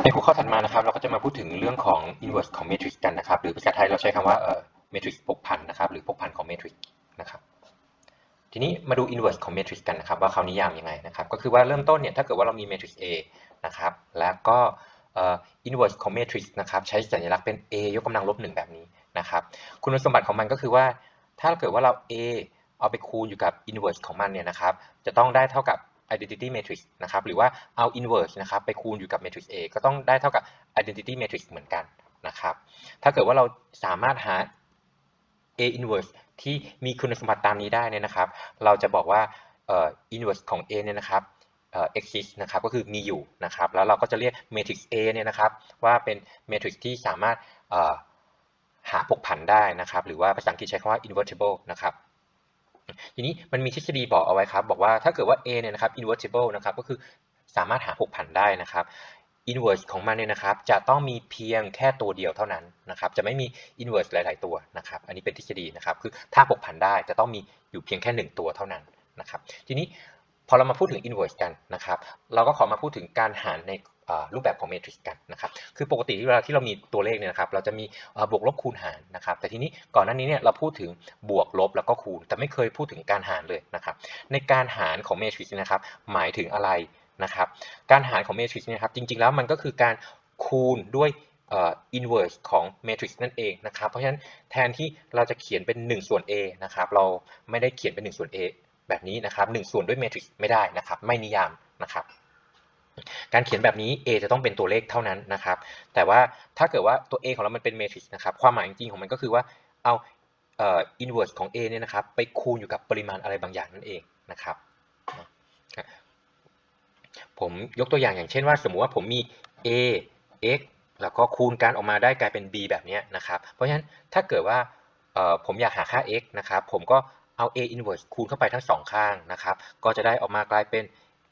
ในหัวข้อถัดมานะครับเราก็จะมาพูดถึงเรื่องของ inverse ของ matrix กันนะครับหรือภาษาไทยเราใช้คำว่าmatrix ผกผันนะครับหรือผกผันของ matrix นะครับทีนี้มาดู inverse ของ matrix กันนะครับว่าเขานิยามยังไงนะครับก็คือว่าเริ่มต้นเนี่ยถ้าเกิดว่าเรามี matrix A นะครับแล้วก็inverse ของ matrix นะครับใช้สัญลักษณ์เป็น A ยกกำลังลบ1แบบนี้นะครับคุณสมบัติของมันก็คือว่าถ้าเกิดว่าเรา A เอาไปคูณอยู่กับ inverse ของมันเนี่ยนะครับจะต้องได้เท่ากับ identity matrix นะครับหรือว่าเอา inverse นะครับไปคูณอยู่กับ matrix A ก็ต้องได้เท่ากับ identity matrix เหมือนกันนะครับถ้าเกิดว่าเราสามารถหา A inverse ที่มีคุณสมบัติตามนี้ได้เนี่ยนะครับเราจะบอกว่าinverse ของ A เนี่ยนะครับexist นะครับก็คือมีอยู่นะครับแล้วเราก็จะเรียก matrix A เนี่ยนะครับว่าเป็น matrix ที่สามารถหาผกผันได้นะครับหรือว่าภาษาอังกฤษใช้คำว่า invertible นะครับทีนี้มันมีทฤษฎีบอกเอาไว้ครับบอกว่าถ้าเกิดว่า A เนี่ยนะครับ invertible นะครับก็คือสามารถหาผกผันได้นะครับ inverse ของมันเนี่ยนะครับจะต้องมีเพียงแค่ตัวเดียวเท่านั้นนะครับจะไม่มี inverse หลายๆตัวนะครับอันนี้เป็นทฤษฎีนะครับคือถ้าผกผันได้จะต้องมีอยู่เพียงแค่1ตัวเท่านั้นนะครับทีนี้พอเรามาพูดถึง inverse กันนะครับเราก็ขอมาพูดถึงการหารในรูปแบบของ matrix กันนะครับคือปกติเวลาที่เรามีตัวเลขเนี่ยนะครับเราจะมีบวกลบคูณหารนะครับแต่ทีนี้ก่อนหน้านี้เนี่ยเราพูดถึงบวกลบแล้วก็คูณแต่ไม่เคยพูดถึงการหารเลยนะครับในการหารของ matrix นะครับหมายถึงอะไรนะครับการหารของ matrix เนี่ยครับจริงๆแล้วมันก็คือการคูณด้วยinverse ของ matrix นั่นเองนะครับเพราะฉะนั้นแทนที่เราจะเขียนเป็น1ส่วน a นะครับเราไม่ได้เขียนเป็น1ส่วน a แบบนี้นะครับ1ส่วนด้วย matrix ไม่ได้นะครับไม่นิยามนะครับการเขียนแบบนี้ a จะต้องเป็นตัวเลขเท่านั้นนะครับแต่ว่าถ้าเกิดว่าตัว a ของเรามันเป็น matrix นะครับความหมายจริงๆของมันก็คือว่าเอาinverse ของ a เนี่ยนะครับไปคูณอยู่กับปริมาณอะไรบางอย่างนั่นเองนะครับผมยกตัวอย่างเช่นว่าสมมุติว่าผมมี a x แล้วก็คูณกันออกมาได้กลายเป็น b แบบนี้นะครับเพราะฉะนั้นถ้าเกิดว่าผมอยากหาค่า x นะครับผมก็เอา a inverse คูณเข้าไปทั้งสองข้างนะครับก็จะได้ออกมากลายเป็น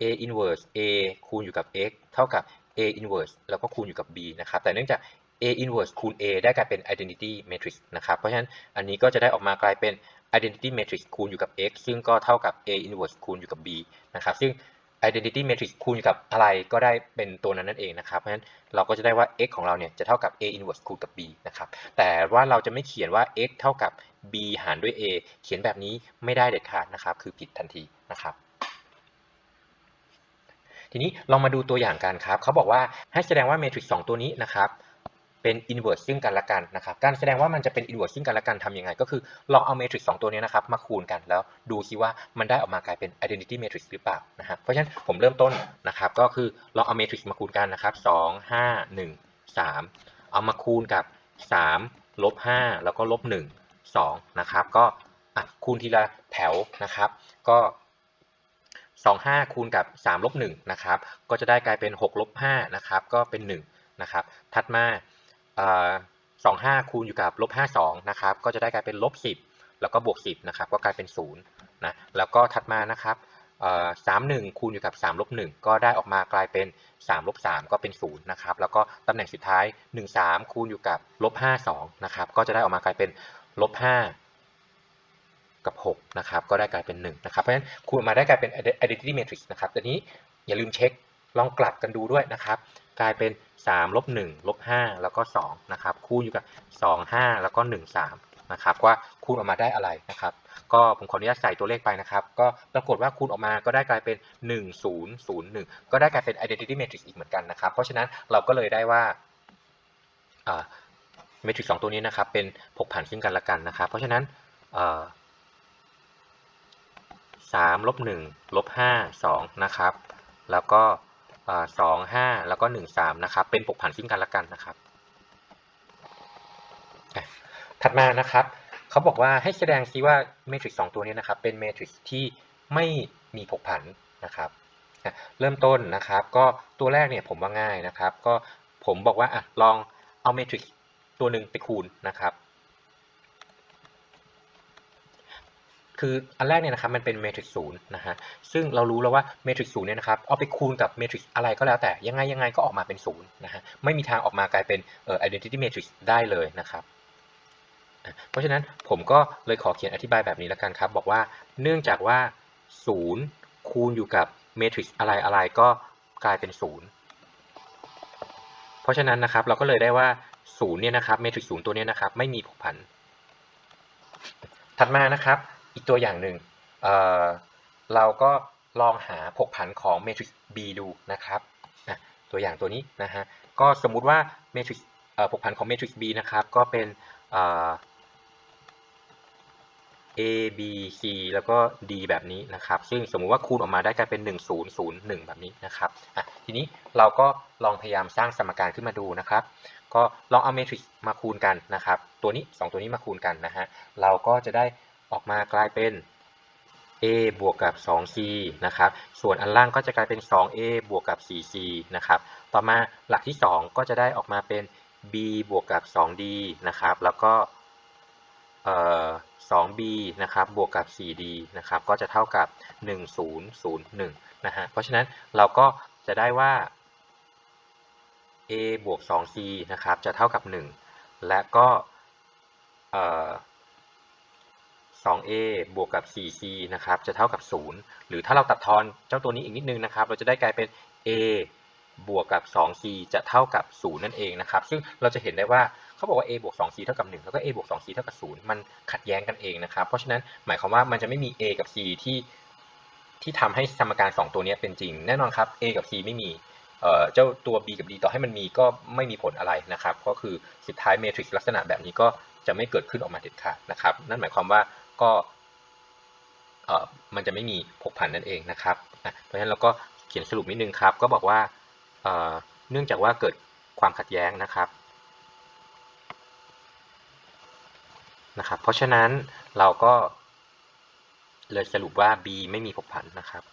a inverse a คูณอยู่กับ x เท่ากับ a inverse แล้วก็คูณอยู่กับ b นะครับแต่เนื่องจาก a inverse คูณ a ได้กลายเป็น identity matrix นะครับเพราะฉะนั้นอันนี้ก็จะได้ออกมากลายเป็น identity matrix คูณอยู่กับ x ซึ่งก็เท่ากับ a inverse คูณอยู่กับ b นะครับซึ่ง identity matrix คูณกับอะไรก็ได้เป็นตัวนั้นนั่นเองนะครับเพราะฉะนั้นเราก็จะได้ว่า x ของเราเนี่ยจะเท่ากับ a inverse คูณกับ b นะครับแต่ว่าเราจะไม่เขียนว่า x เท่ากับ b หารด้วย a เขียนแบบนี้ไม่ได้เด็ดขาดนะครับคือผิดทันทีนะครับทีนี้ลองมาดูตัวอย่างกันครับเขาบอกว่าให้แสดงว่า matrix 2ตัวนี้นะครับเป็น inverse ซึ่งกันและกันนะครับการแสดงว่ามันจะเป็น inverse ซึ่งกันและกันทำยังไงก็คือลองเอา matrix 2ตัวนี้นะครับมาคูณกันแล้วดูซิว่ามันได้ออกมากลายเป็น identity matrix หรือเปล่านะฮะเพราะฉะนั้นผมเริ่มต้นนะครับก็คือลองเอา matrix มาคูณกันนะครับ2 5 1 3เอามาคูณกับ3ลบ5แล้วก็ลบ1 2นะครับก็คูณทีละแถวนะครับก็25คูณกับ3ลบ1นะครับก็จะได้กลายเป็น6ลบ5นะครับก็เป็น1นะครับถัดมา25คูณอยู่กับลบ52นะครับก็จะได้กลายเป็นลบ10แล้วก็บวก10นะครับก็กลายเป็น0นะแล้วก็ถัดมานะครับ31คูณอยู่กับ3ลบ1ก็ได้ออกมากลายเป็น3ลบ3ก็เป็น0นะครับแล้วก็ตำแหน่งสุดท้าย13คูณอยู่กับลบ52นะครับก็จะได้ออกมากลายเป็นลบ5กับ6นะครับก็ได้กลายเป็น1นะครับเพราะฉะนั้นคูณมาได้กลายเป็น identity matrix นะครับแต่นี้อย่าลืมเช็คลองกลับกันดูด้วยนะครับกลายเป็น3ลบ1ลบ5แล้วก็2นะครับคูณอยู่กับ2 5แล้วก็1 3นะครับว่าคูณออกมาได้อะไรนะครับก็ผมขออนุญาตใส่ตัวเลขไปนะครับก็ปรากฏว่าคูณออกมาก็ได้กลายเป็น1001ก็ได้กลายเป็น identity matrix อีกเหมือนกันนะครับเพราะฉะนั้นเราก็เลยได้ว่าmatrix 2ตัวนี้นะครับเป็นผกผันซึ่งกันและกันนะครับเพราะฉะนั้น3ลบ1ลบ5 2นะครับแล้วก็2 5แล้วก็1 3นะครับเป็นผกผันซึ่งกันและกันนะครับถัดมานะครับเขาบอกว่าให้แสดงซิว่าเมทริกซ์2ตัวนี้นะครับเป็นเมทริกซ์ที่ไม่มีผกผันนะครับเริ่มต้นนะครับก็ตัวแรกเนี่ยผมว่าง่ายนะครับก็ผมบอกว่าลองเอาเมทริกซ์ตัวหนึ่งไปคูณนะครับคืออันแรกเนี่ยนะครับมันเป็นเมทริกซ์ศูนย์นะฮะซึ่งเรารู้แล้วว่าเมทริกซ์ศูนย์เนี่ยนะครับเอาไปคูณกับเมทริกซ์อะไรก็แล้วแต่ยังไงก็ออกมาเป็นศูนย์นะฮะไม่มีทางออกมากลายเป็นidentity matrix ได้เลยนะครับเพราะฉะนั้นผมก็เลยขอเขียนอธิบายแบบนี้แล้วกันครับบอกว่าเนื่องจากว่า0คูณอยู่กับเมทริกซ์อะไรก็กลายเป็น0 เพราะฉะนั้นนะครับเราก็เลยได้ว่า0เนี่ยนะครับเมทริกซ์0ตัวนี้นะครับไม่มีผกผันถัดมานะครับอีกตัวอย่างหนึ่งเราก็ลองหาผกผันของเมทริกซ์ B ดูนะครับตัวอย่างตัวนี้นะฮะก็สมมุติว่าเมทริกซ์ผกผันของเมทริกซ์ B นะครับก็เป็นA B C แล้วก็ D แบบนี้นะครับซึ่งสมมุติว่าคูณออกมาได้กลายเป็น1 0 0 1แบบนี้นะครับทีนี้เราก็ลองพยายามสร้างสมการขึ้นมาดูนะครับก็ลองเอาเมทริกซ์มาคูณกันนะครับตัวนี้2ตัวนี้มาคูณกันนะฮะเราก็จะได้ออกมากลายเป็น A บวกกับ 2C นะครับส่วนอันล่างก็จะกลายเป็น 2A บวกกับ 4C นะครับต่อมาหลักที่2ก็จะได้ออกมาเป็น B บวกกับ 2D นะครับแล้วก็2B นะครับบวกกับ 4D นะครับก็จะเท่ากับ 1001นะฮะเพราะฉะนั้นเราก็จะได้ว่า A บวก 2C นะครับจะเท่ากับ1และก็2A บวกกับ 4C นะครับจะเท่ากับ0หรือถ้าเราตัดทอนเจ้าตัวนี้อีกนิดนึงนะครับเราจะได้กลายเป็น A บวกกับ 2C จะเท่ากับ0นั่นเองนะครับซึ่งเราจะเห็นได้ว่าเขาบอกว่า A บวก 2C เท่ากับ1แล้วก็ A บวก 2C เท่ากับ0มันขัดแย้งกันเองนะครับเพราะฉะนั้นหมายความว่ามันจะไม่มี A กับ C ที่ทำให้สมการ2ตัวนี้เป็นจริงแน่นอนครับ A กับ C ไม่มีเจ้าตัว B กับ D ต่อให้มันมีก็ไม่มีผลอะไรนะครับก็คือสุดท้ายเมทริกซ์ลักษณะแบบนี้ก็จะไม่เกิดขึ้นออกมาเด็ดขาดนะครับนั่นหมายความว่าก็มันจะไม่มีผกผันนั่นเองนะครับเพราะฉะนั้นเราก็เขียนสรุปนิดนึงครับก็บอกว่าเนื่องจากว่าเกิดความขัดแย้งนะครับเพราะฉะนั้นเราก็เลยสรุปว่า B ไม่มีผกผันนะครับ